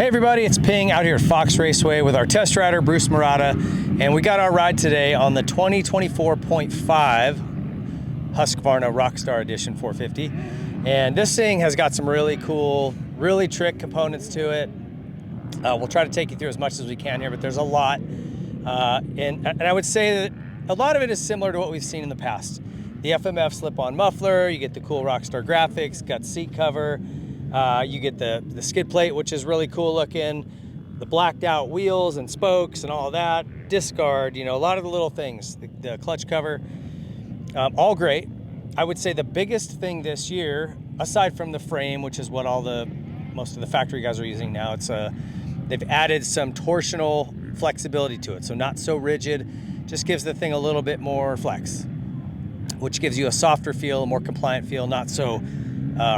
everybody, it's Ping out here at Fox Raceway with our test rider, Bruce Murata, and we got our ride today on the 2024.5 Husqvarna Rockstar Edition 450. And this thing has got some really cool, really trick components to it. We'll try to take you through as much as we can here, but there's a lot. And I would say that a lot of it is similar to what we've seen in the past. The FMF slip-on muffler, you get the cool Rockstar graphics, got seat cover, you get the skid plate, which is really cool looking, the blacked out wheels and spokes and all that, disc guard, you know, a lot of the little things, the clutch cover, all great. I would say the biggest thing this year, aside from the frame, which is what most of the factory guys are using now, they've added some torsional flexibility to it, so not so rigid, just gives the thing a little bit more flex, which gives you a softer feel, a more compliant feel, not so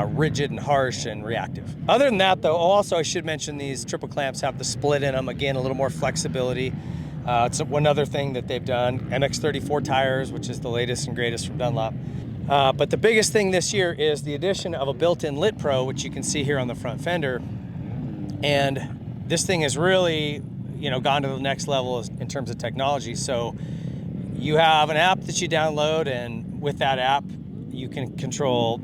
rigid and harsh and reactive. Other than that though, also I should mention these triple clamps have the split in them. Again, a little more flexibility. It's one other thing that they've done. MX34 tires, which is the latest and greatest from Dunlop. But the biggest thing this year is the addition of a built-in Lit Pro, which you can see here on the front fender. And this thing has really, gone to the next level in terms of technology. So you have an app that you download, and with that app, you can control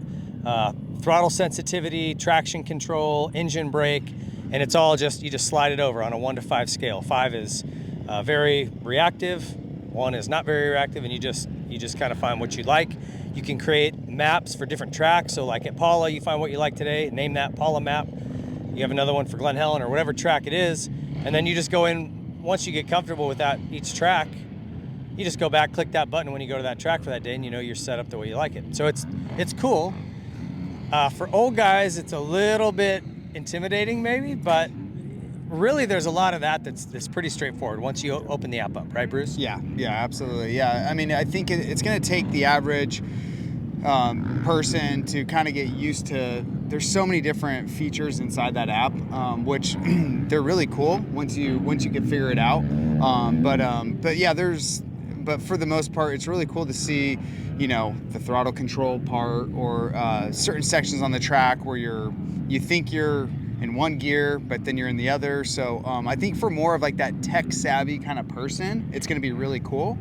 throttle sensitivity, traction control, engine brake, and it's all you just slide it over on a 1 to 5 scale. 5 is very reactive, 1 is not very reactive, and you just kind of find what you like. You can create maps for different tracks. So like at Paula, you find what you like today, name that Paula map. You have another one for Glen Helen or whatever track it is, and then you just go in. Once you get comfortable with that, each track, you just go back, click that button when you go to that track for that day, and you're set up the way you like it. So it's cool. For old guys, it's a little bit intimidating maybe, but really there's a lot of that's pretty straightforward once you open the app up, right, Bruce? Yeah, absolutely. Yeah, I mean, I think it's going to take the average person to kind of get used to. There's so many different features inside that app, which they're really cool once you can figure it out. But for the most part, it's really cool to see, the throttle control part or certain sections on the track where you think you're in one gear, but then you're in the other. So I think for more of like that tech savvy kind of person, it's going to be really cool.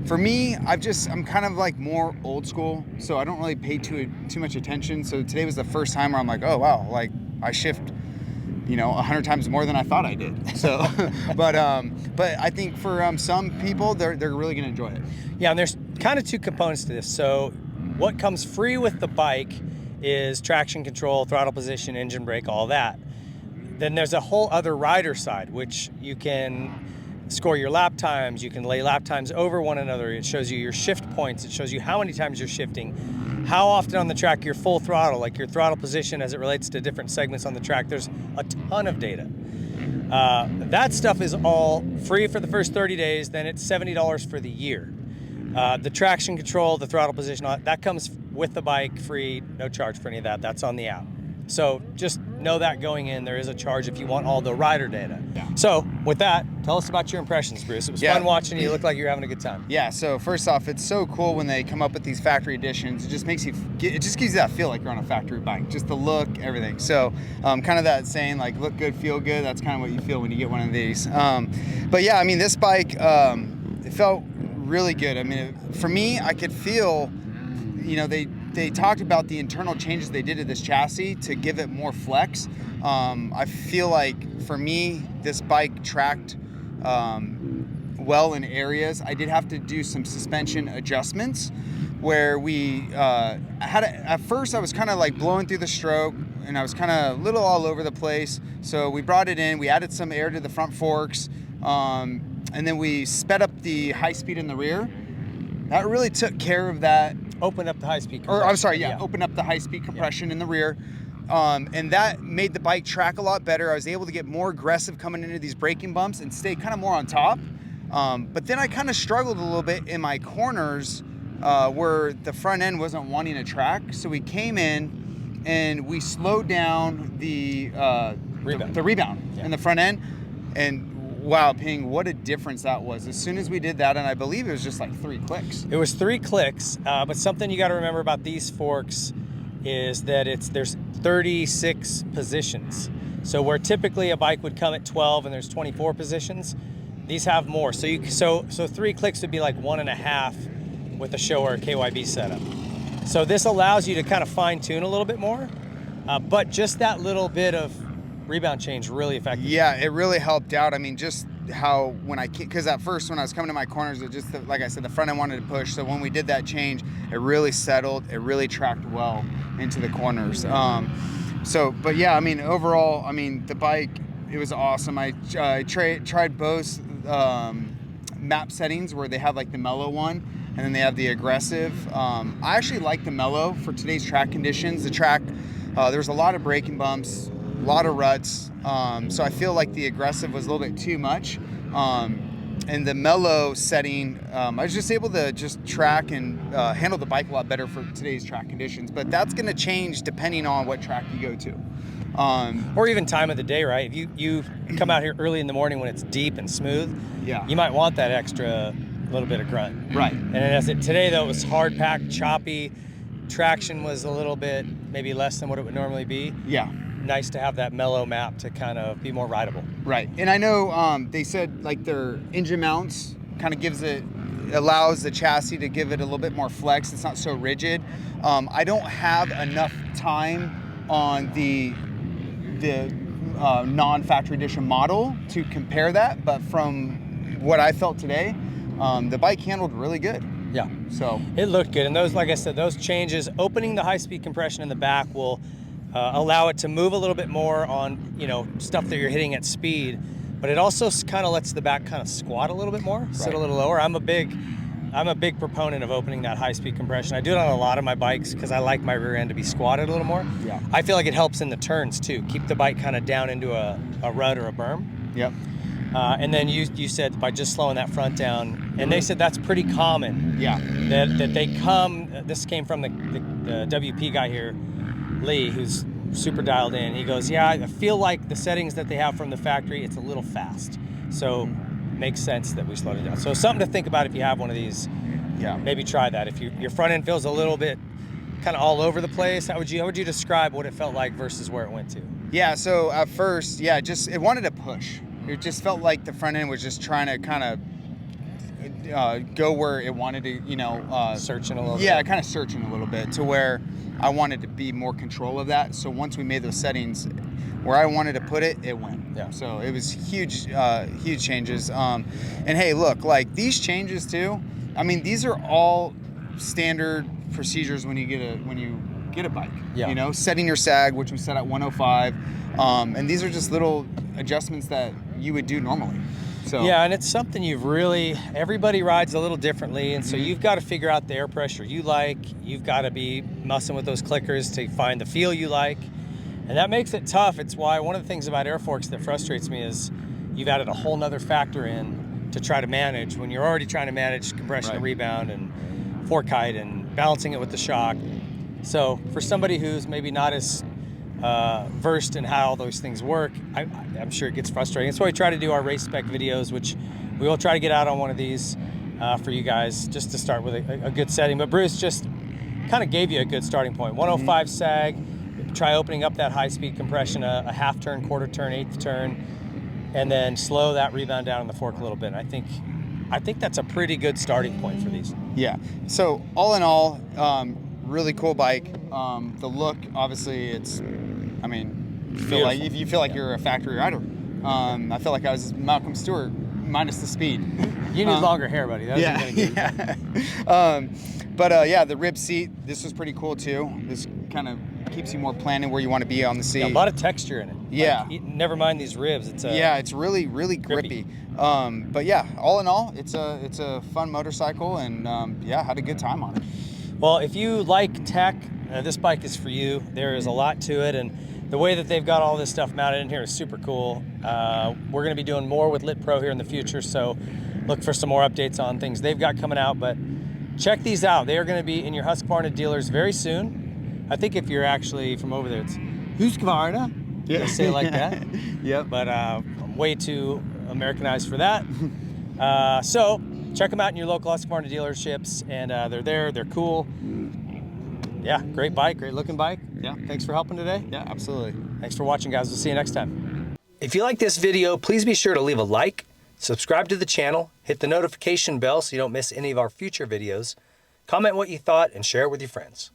For me, I'm kind of like more old school, so I don't really pay too much attention. So today was the first time where I'm like, oh wow, like I shift 100 times more than I thought I did. So, but I think for some people, they're really gonna enjoy it. Yeah, and there's kind of two components to this. So what comes free with the bike is traction control, throttle position, engine brake, all that. Then there's a whole other rider side, which you can score your lap times, you can lay lap times over one another. It shows you your shift points, it shows you how many times you're shifting, how often on the track you're full throttle, like your throttle position as it relates to different segments on the track. There's a ton of data. That stuff is all free for the first 30 days, then it's $70 for the year. The traction control, the throttle position, that comes with the bike free, no charge for any of that. That's on the app. So just know that going in, there is a charge if you want all the rider data. Yeah. So with that, tell us about your impressions, Bruce. It was fun watching you. You look like you're having a good time. Yeah, so first off, it's so cool when they come up with these factory editions. It just gives you that feel like you're on a factory bike, just the look, everything. So kind of that saying like look good, feel good, that's kind of what you feel when you get one of these. But yeah, I mean, this bike, it felt really good. I mean, for me, I could feel, they talked about the internal changes they did to this chassis to give it more flex. I feel like for me, this bike tracked well in areas. I did have to do some suspension adjustments where at first I was kind of like blowing through the stroke and I was kind of a little all over the place. So we brought it in, we added some air to the front forks, and then we sped up the high speed in the rear. That really took care of that. Open up the high-speed compression. Or I'm sorry, open up the high-speed compression in the rear. And that made the bike track a lot better. I was able to get more aggressive coming into these braking bumps and stay kind of more on top. But then I kind of struggled a little bit in my corners where the front end wasn't wanting to track. So we came in and we slowed down the rebound in the front end. And wow, Ping, what a difference that was. As soon as we did that, and I believe it was just like 3 clicks. It was 3 clicks, but something you got to remember about these forks is that there's 36 positions. So where typically a bike would come at 12 and there's 24 positions, these have more. So 3 clicks would be like 1.5 with a show or a KYB setup. So this allows you to kind of fine tune a little bit more, but just that little bit of rebound change really effective. Yeah, it really helped out. I mean, just how because at first when I was coming to my corners, it just, like I said, the front end wanted to push. So when we did that change, it really settled. It really tracked well into the corners. But yeah, I mean, overall, I mean, the bike, it was awesome. I tried both map settings where they have like the mellow one and then they have the aggressive. I actually like the mellow for today's track conditions. The track, there's a lot of braking bumps, a lot of ruts. So I feel like the aggressive was a little bit too much. And the mellow setting, I was just able to just track and handle the bike a lot better for today's track conditions. But that's going to change depending on what track you go to. Or even time of the day, right? If you come out here early in the morning when it's deep and smooth, yeah, you might want that extra little bit of grunt. Right. And today, though, it was hard packed, choppy. Traction was a little bit maybe less than what it would normally be. Yeah. Nice to have that mellow map to kind of be more rideable. Right. And I know they said like their engine mounts kind of allows the chassis to give it a little bit more flex. It's not so rigid. I don't have enough time on the non-factory edition model to compare that, but from what I felt today, the bike handled really good. Yeah. So it looked good. And those, like I said, those changes, opening the high-speed compression in the back will allow it to move a little bit more on, stuff that you're hitting at speed, but it also kind of lets the back kind of squat a little bit more, sit a little lower. I'm a big proponent of opening that high-speed compression. I do it on a lot of my bikes because I like my rear end to be squatted a little more. Yeah. I feel like it helps in the turns too. Keep the bike kind of down into a rut or a berm. Yep. And then you said by just slowing that front down, and they said that's pretty common. Yeah. That they come. This came from the WP guy here, Lee, who's super dialed in. He goes, yeah, I feel like the settings that they have from the factory, it's a little fast. So makes sense that we slowed it down. So something to think about if you have one of these. Yeah. Maybe try that. If your front end feels a little bit kind of all over the place, how would you describe what it felt like versus where it went to? Yeah. So at first, it wanted to push. It just felt like the front end was just trying to kind of go where it wanted to, searching a little bit. Yeah, kind of searching a little bit to where I wanted to be more control of that. So once we made those settings where I wanted to put it, it went. Yeah. So it was huge changes. And hey, look, like these changes too, I mean, these are all standard procedures when you get a bike. Yeah. Setting your sag, which we set at 105. And these are just little adjustments that you would do normally. So yeah, and it's something everybody rides a little differently, and so you've got to figure out the air pressure you like. You've got to be messing with those clickers to find the feel you like, and that makes it tough. It's why one of the things about air forks that frustrates me is you've added a whole nother factor in to try to manage when you're already trying to manage compression and rebound and fork height and balancing it with the shock. So for somebody who's maybe not as versed in how those things work, I'm sure it gets frustrating. That's why we try to do our race spec videos, which we will try to get out on one of these for you guys, just to start with a good setting. But Bruce just kind of gave you a good starting point. 105 sag, try opening up that high-speed compression, a half turn, quarter turn, eighth turn, and then slow that rebound down in the fork a little bit. I think that's a pretty good starting point for these. Yeah. So all in all, really cool bike. The look, obviously, you feel like you're a factory rider. I feel like I was Malcolm Stewart minus the speed. You need longer hair, buddy. That the rib seat, this was pretty cool too. This kind of keeps you more planted where you want to be on the seat. Yeah, a lot of texture in it. Yeah. Never mind these ribs. It's really, really grippy. But yeah, all in all, it's a fun motorcycle, and had a good time on it. Well, if you like tech, this bike is for you. There is a lot to it, and the way that they've got all this stuff mounted in here is super cool. We're going to be doing more with Lit Pro here in the future, so look for some more updates on things they've got coming out. But check these out. They are going to be in your Husqvarna dealers very soon. I think if you're actually from over there, it's Husqvarna. Yeah. They say it like that. Yep. But I'm way too Americanized for that. So check them out in your local Husqvarna dealerships, and they're there. They're cool. Yeah, great bike, great looking bike. Yeah. Thanks for helping today. Yeah, absolutely. Thanks for watching, guys. We'll see you next time. If you like this video, please be sure to leave a like, subscribe to the channel, hit the notification bell so you don't miss any of our future videos, comment what you thought, and share it with your friends.